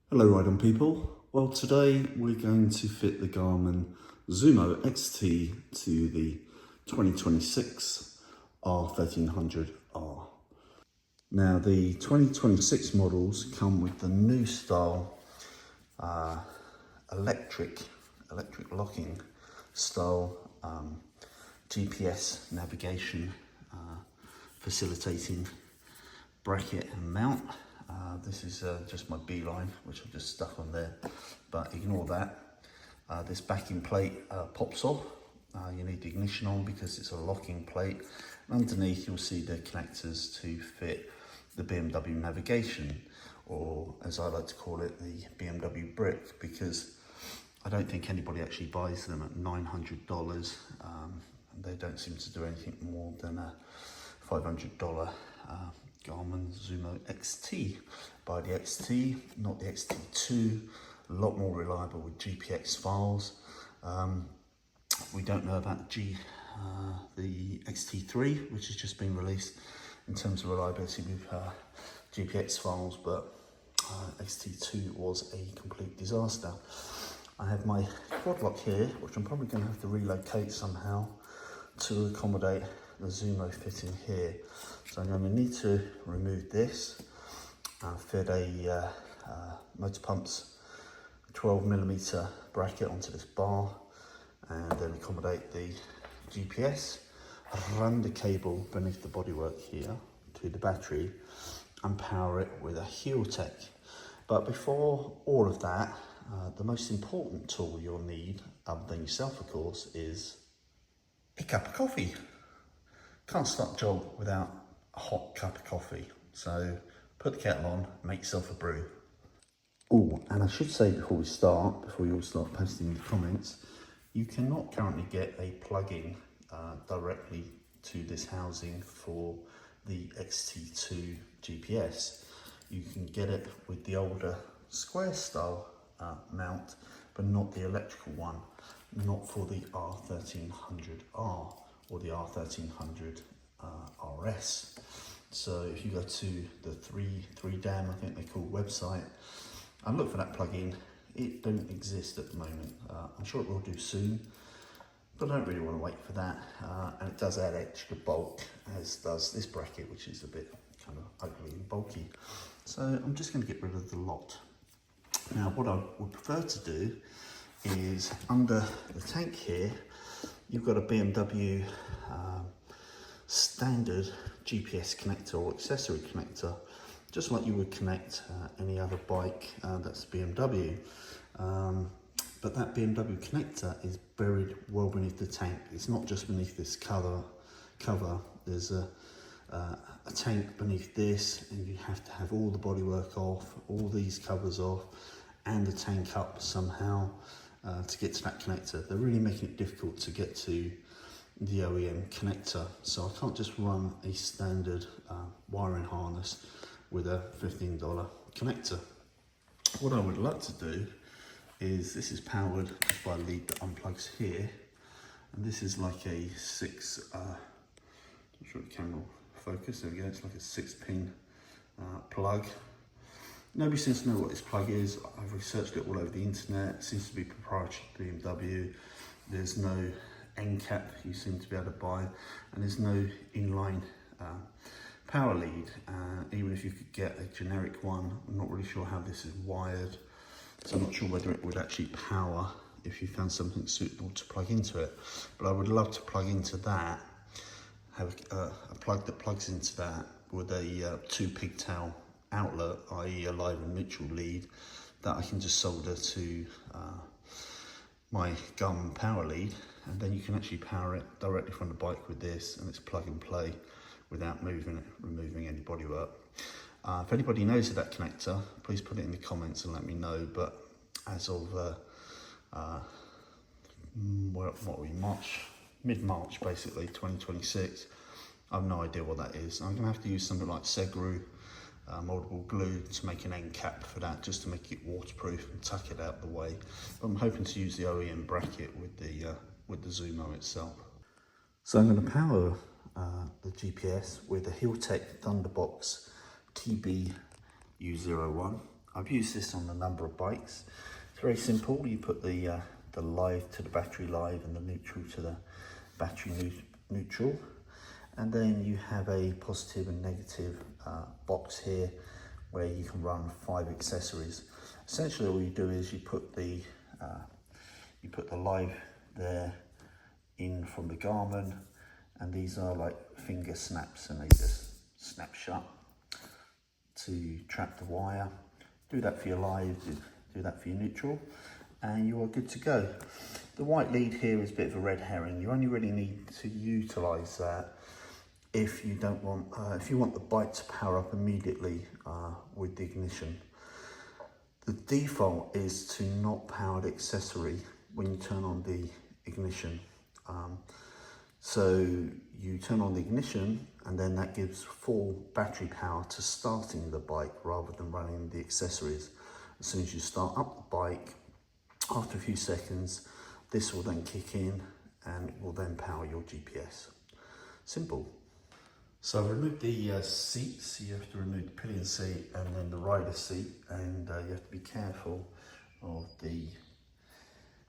Hello Ride-On people. Well, today we're going to fit the Garmin Zumo XT to the 2026 R1300R. Now the 2026 models come with the new style electric locking style GPS navigation facilitating bracket and mount. This is just my Beeline, which I've just stuck on there, but ignore that. This backing plate pops off. You need the ignition on because it's a locking plate. And underneath you'll see the connectors to fit the BMW navigation, or as I like to call it, the BMW brick, because I don't think anybody actually buys them at $900. They don't seem to do anything more than a $500 Garmin Zumo XT. Buy the XT, not the XT2, a lot more reliable with GPX files. We don't know about the XT3, which has just been released in terms of reliability with GPX files, but XT2 was a complete disaster. I have my quad lock here, which I'm probably going to have to relocate somehow to accommodate the Zumo fitting here. So I'm going to need to remove this, fit a motor pump's 12mm bracket onto this bar, and then accommodate the GPS, run the cable beneath the bodywork here to the battery, and power it with a Haptik. But before all of that, the most important tool you'll need, other than yourself of course, is a cup of coffee. Can't start a job without a hot cup of coffee. So put the kettle on, make yourself a brew. Oh, and I should say before you all start posting in the comments, you cannot currently get a plug-in directly to this housing for the XT2 GPS. You can get it with the older square style mount, but not the electrical one, not for the R1300R or the R1300 RS. So if you go to the 3Dam, I think they call website, and look for that plugin, it don't exist at the moment. I'm sure it will do soon, but I don't really want to wait for that. And it does add extra bulk, as does this bracket, which is a bit kind of ugly and bulky. So I'm just going to get rid of the lot. Now what I would prefer to do is, under the tank here, you've got a BMW standard GPS connector or accessory connector, just like you would connect any other bike that's BMW. But that BMW connector is buried well beneath the tank. It's not just beneath this cover. There's a tank beneath this, and you have to have all the bodywork off, all these covers off, and the tank up somehow to get to that connector. They're really making it difficult to get to the OEM connector, so I can't just run a standard wiring harness with a $15 connector. What I would like to do is, this is powered by a lead that unplugs here, and this is like a I'm sure the camera will focus, there we go, it's like a 6-pin plug. Nobody seems to know what this plug is. I've researched it all over the internet. It seems to be proprietary to BMW. There's no end cap you seem to be able to buy, and there's no inline power lead. Even if you could get a generic one, I'm not really sure how this is wired, so I'm not sure whether it would actually power if you found something suitable to plug into it. But I would love to plug into that, have a plug that plugs into that with a 2 pigtail outlet, i.e. a live and neutral lead, that I can just solder to my Garmin power lead, and then you can actually power it directly from the bike with this, and it's plug and play without removing any bodywork. If anybody knows of that connector, please put it in the comments and let me know. But as of what are we, mid-March basically, 2026, I have no idea what that is. I'm gonna have to use something like Segru moldable glue to make an end cap for that, just to make it waterproof and tuck it out the way. But I'm hoping to use the OEM bracket with the Zumo itself. So I'm going to power the GPS with a Haptik Thunderbox TB U01. I've used this on a number of bikes. It's very simple. You put the live to the battery live and the neutral to the battery neutral. And then you have a positive and negative box here where you can run 5 accessories. Essentially all you do is you put the live there in from the Garmin, and these are like finger snaps and they just snap shut to trap the wire. Do that for your live, do that for your neutral, and you are good to go. The white lead here is a bit of a red herring. You only really need to utilize that if you don't want, if you want the bike to power up immediately with the ignition. The default is to not power the accessory when you turn on the ignition. So you turn on the ignition and then that gives full battery power to starting the bike rather than running the accessories. As soon as you start up the bike, after a few seconds, this will then kick in and it will then power your GPS. Simple. So I've removed the seats. You have to remove the pillion seat and then the rider seat, and you have to be careful of the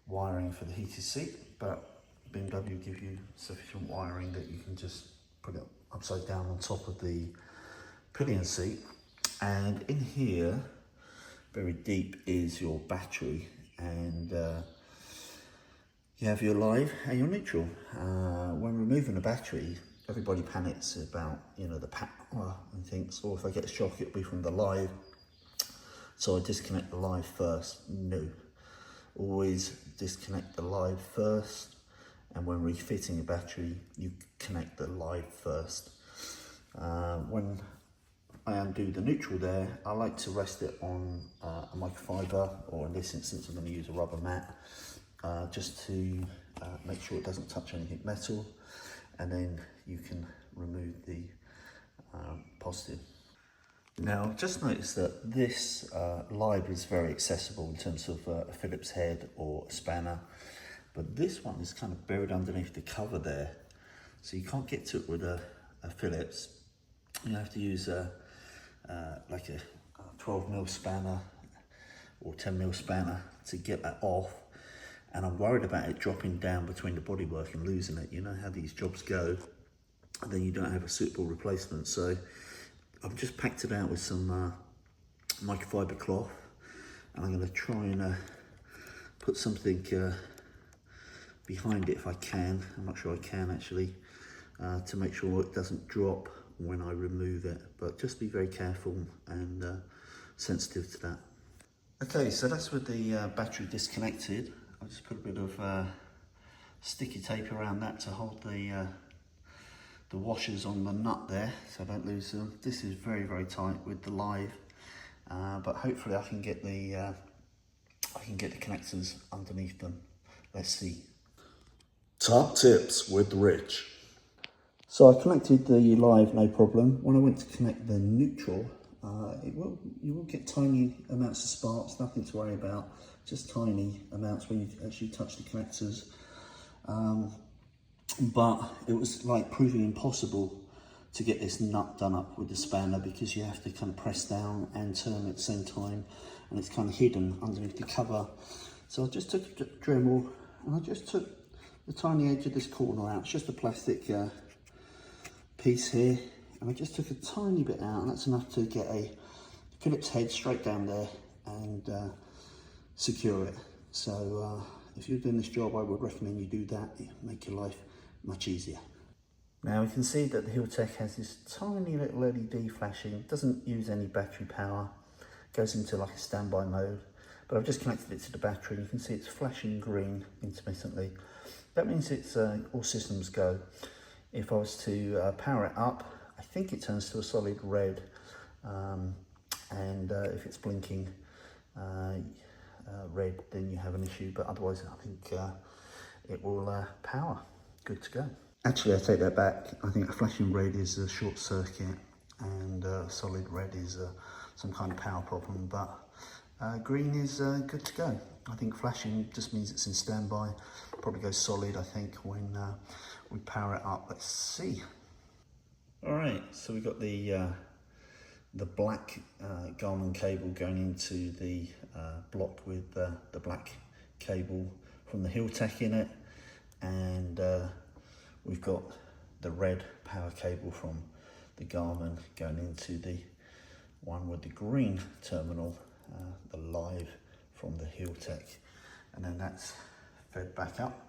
wiring for the heated seat, but BMW give you sufficient wiring that you can just put it upside down on top of the pillion seat. And in here, very deep, is your battery, and you have your live and your neutral. When removing the battery, everybody panics about, you know, the power and thinks, oh, if I get a shock, it'll be from the live, so I disconnect the live first. No, always disconnect the live first, and when refitting a battery, you connect the live first. When I undo the neutral there, I like to rest it on a microfiber, or in this instance I'm going to use a rubber mat, just to make sure it doesn't touch anything metal, and then you can remove the positive. Now just notice that this live is very accessible in terms of a Phillips head or a spanner, but this one is kind of buried underneath the cover there, so you can't get to it with a Phillips. You have to use like a 12mm spanner or 10mm spanner to get that off, and I'm worried about it dropping down between the bodywork and losing it. You know how these jobs go, and then you don't have a suitable replacement. So I've just packed it out with some microfiber cloth, and I'm going to try and put something behind it if I can. I'm not sure I can actually, to make sure it doesn't drop when I remove it, but just be very careful and sensitive to that. Okay, so that's with the battery disconnected. I'll just put a bit of sticky tape around that to hold the washers on the nut there, so I don't lose them. This is very, very tight with the live, but hopefully I can get the connectors underneath them. Let's see. Top tips with Rich. So I connected the live, no problem. When I went to connect the neutral, you will get tiny amounts of sparks, nothing to worry about, just tiny amounts when you actually touch the connectors. But it was like proving impossible to get this nut done up with the spanner, because you have to kind of press down and turn at the same time, and it's kind of hidden underneath the cover. So I just took a Dremel and I just took the tiny edge of this corner out. It's just a plastic piece here, and I just took a tiny bit out, and that's enough to get a Phillips head straight down there and secure it. So if you're doing this job, I would recommend you do that. It'll make your life much easier. Now you can see that the Haptik has this tiny little LED flashing. Doesn't use any battery power, goes into like a standby mode, but I've just connected it to the battery. You can see it's flashing green intermittently. That means it's all systems go. If I was to power it up, I think it turns to a solid red, and if it's blinking red, then you have an issue, but otherwise I think it will power. Good to go. Actually, I take that back. I think a flashing red is a short circuit, and solid red is some kind of power problem, but green is good to go. I think flashing just means it's in standby. Probably goes solid, I think, when we power it up. Let's see. All right, so we've got the the black Garmin cable going into the block with the black cable from the Haptik in it, and we've got the red power cable from the Garmin going into the one with the green terminal, the live from the Haptik, and then that's fed back up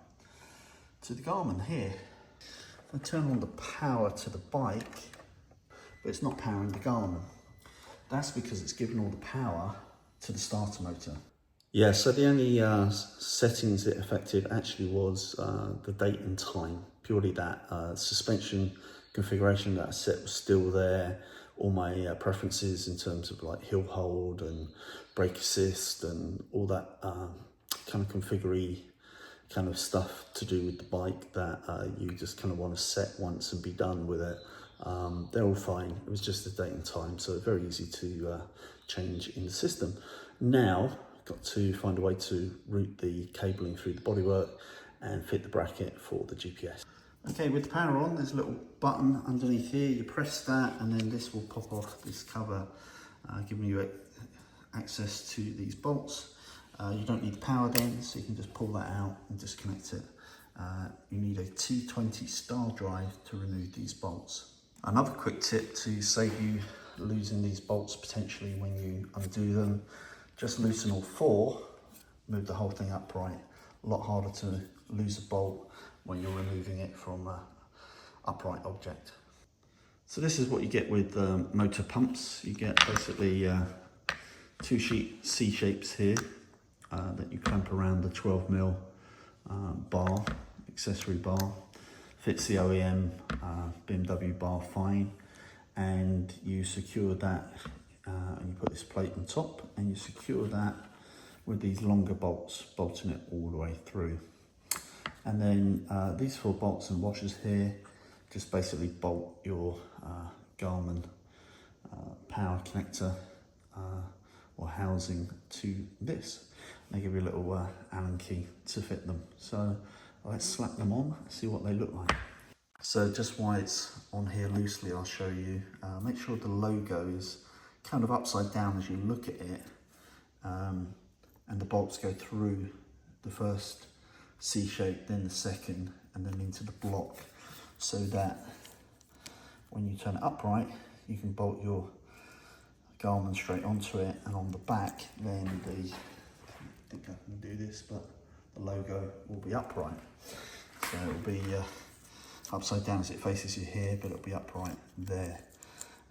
to the Garmin here. If I turn on the power to the bike, but it's not powering the Garmin, that's because it's giving all the power to the starter motor. Yeah, so the only settings it affected actually was the date and time, purely that. Suspension configuration that I set was still there. All my preferences in terms of like hill hold and brake assist and all that kind of configure kind of stuff to do with the bike that you just kind of want to set once and be done with it. They're all fine. It was just the date and time, so very easy to change in the system. Now, got to find a way to route the cabling through the bodywork and fit the bracket for the GPS. Okay, with the power on, there's a little button underneath here. You press that and then this will pop off this cover, giving you access to these bolts. You don't need the power then, so you can just pull that out and disconnect it. You need a T20 star drive to remove these bolts. Another quick tip to save you losing these bolts potentially when you undo them, just loosen all four, move the whole thing upright. A lot harder to lose a bolt when you're removing it from an upright object. So this is what you get with motor pumps. You get basically two C-shapes here that you clamp around the 12mm bar, accessory bar. Fits the OEM BMW bar fine, and you secure that and you put this plate on top and you secure that with these longer bolts, bolting it all the way through. And then these four bolts and washers here just basically bolt your Garmin power connector or housing to this. They give you a little Allen key to fit them. So let's slap them on, see what they look like. So just while it's on here loosely, I'll show you. Make sure the logo is kind of upside down as you look at it, and the bolts go through the first C shape, then the second, and then into the block, so that when you turn it upright, you can bolt your Garmin straight onto it, and on the back, then I think I can do this, but the logo will be upright. So it'll be upside down as it faces you here, but it'll be upright there.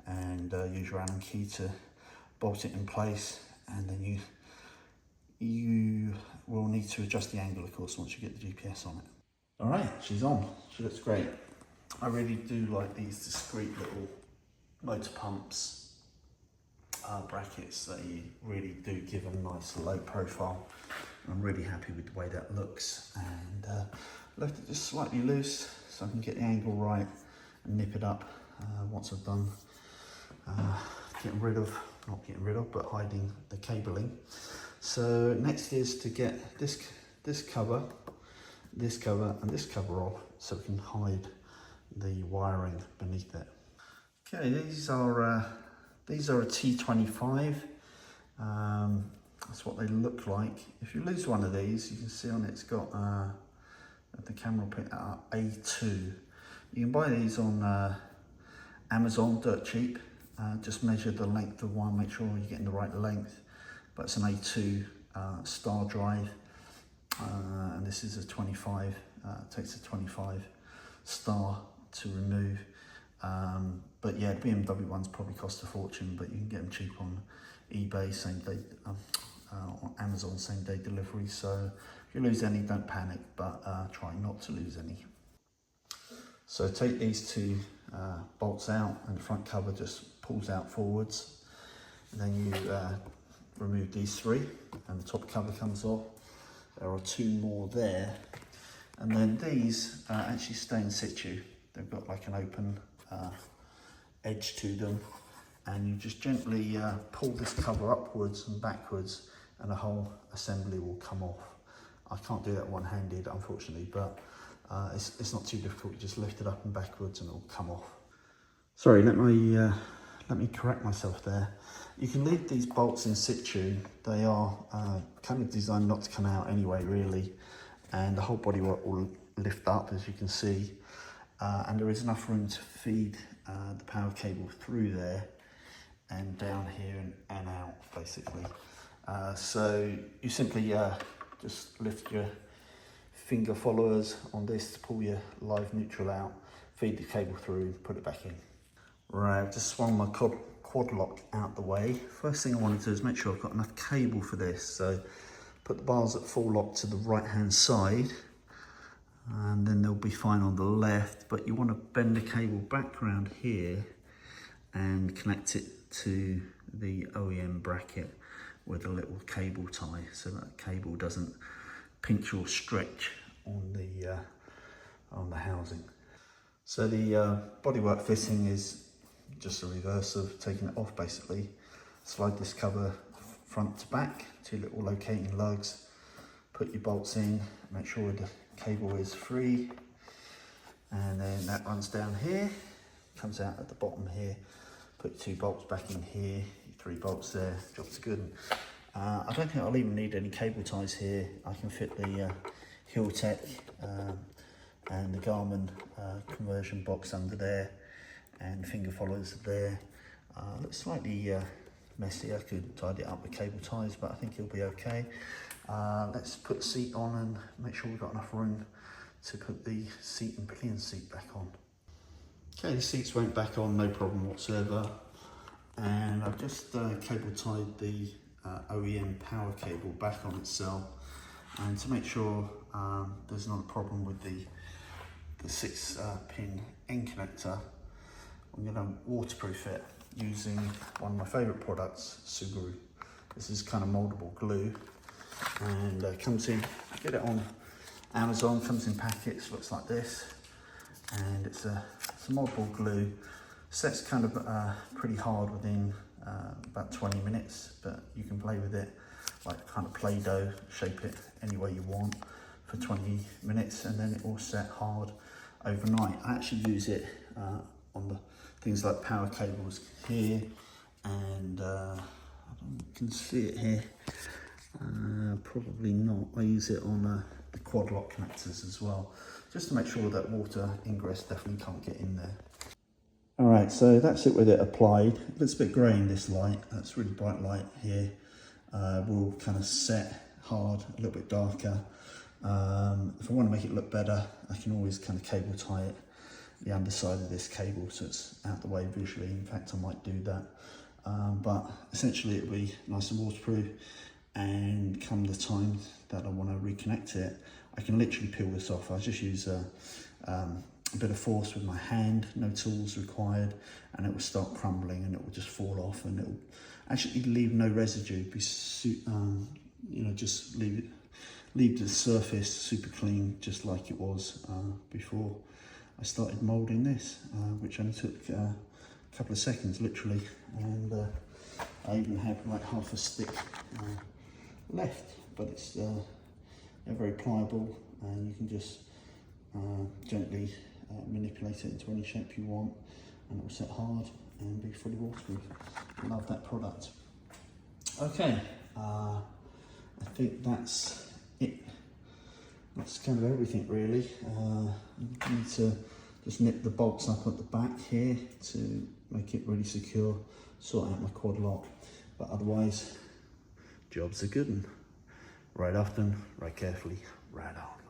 And use your Allen key to bolt it in place, and then you will need to adjust the angle, of course, once you get the GPS on it. All right, she's on. She looks great. I really do like these discreet little motor pumps brackets. They really do give a nice low profile. I'm really happy with the way that looks, and left it just slightly loose so I can get the angle right and nip it up once I've done but hiding the cabling. So next is to get this cover, and this cover off, so we can hide the wiring beneath it. Okay, these are a T25. That's what they look like. If you lose one of these, you can see on it's got the camera will pick that up, A2. You can buy these on Amazon, dirt cheap. Just measure the length of one, make sure you're getting the right length. But it's an A2 star drive, and this is a 25. Takes a 25 star to remove. But yeah, the BMW ones probably cost a fortune, but you can get them cheap on eBay, same day, on Amazon, same day delivery. So if you lose any, don't panic, but try not to lose any. So take these two bolts out, and the front cover just pulls out forwards. And then you remove these three, and the top cover comes off. There are two more there. And then these actually stay in situ. They've got like an open edge to them, and you just gently pull this cover upwards and backwards, and the whole assembly will come off. I can't do that one-handed, unfortunately, but it's not too difficult. You just lift it up and backwards and it'll come off. Sorry, let let me correct myself there. You can leave these bolts in situ. They are kind of designed not to come out anyway, really. And the whole bodywork will lift up, as you can see. And there is enough room to feed the power cable through there and down here and out, basically. So you simply just lift your finger followers on this to pull your live neutral out, feed the cable through, put it back in. Right, I've just swung my quad lock out the way. First thing I want to do is make sure I've got enough cable for this. So put the bars at full lock to the right hand side, and then they'll be fine on the left, but you want to bend the cable back around here and connect it to the OEM bracket with a little cable tie, so that cable doesn't pinch or stretch on the housing. So the bodywork fitting is just a reverse of taking it off, basically. Slide this cover front to back, two little locating lugs, put your bolts in, make sure the cable is free, and then that runs down here, comes out at the bottom here, put your 2 bolts back in here, 3 bolts there, job's good. I don't think I'll even need any cable ties here. I can fit the Haptik and the Garmin conversion box under there, and finger followers there. Looks slightly messy. I could tidy it up with cable ties, but I think it'll be okay. Let's put the seat on and make sure we've got enough room to put the seat and pillion seat back on. Okay, the seats went back on, no problem whatsoever. And I've just cable tied the OEM power cable back on itself, and to make sure there's not a problem with the 6-pin end connector, I'm going to waterproof it using one of my favourite products, Subaru. This is kind of mouldable glue, and comes in, get it on Amazon, comes in packets, looks like this, and it's a mouldable glue. Sets kind of pretty hard within about 20 minutes, but you can play with it like kind of Play-Doh, shape it any way you want for 20 minutes, and then it will set hard overnight. I actually use it on the things like power cables here, and you can see it here, probably not. I use it on the quad lock connectors as well, just to make sure that water ingress definitely can't get in there. Alright, so that's it with it applied. It looks a bit grey in this light. That's really bright light here. Will kind of set hard, a little bit darker. If I want to make it look better, I can always kind of cable tie it, the underside of this cable, so it's out the way visually. In fact, I might do that. But essentially it'll be nice and waterproof, and come the time that I want to reconnect it, I can literally peel this off. I just use a bit of force with my hand, no tools required, and it will start crumbling and it will just fall off, and it will actually leave no residue. You know, just leave the surface super clean, just like it was before I started moulding this, which only took a couple of seconds, literally, and I even have like half a stick left, but it's they're very pliable, and you can just gently manipulate it into any shape you want, and it will set hard and be fully waterproof. I love that product. Okay, I think that's it. That's kind of everything really. You need to just nip the bolts up at the back here to make it really secure, sort out my quad lock, but otherwise, job's a good one. Right often, right carefully, right on.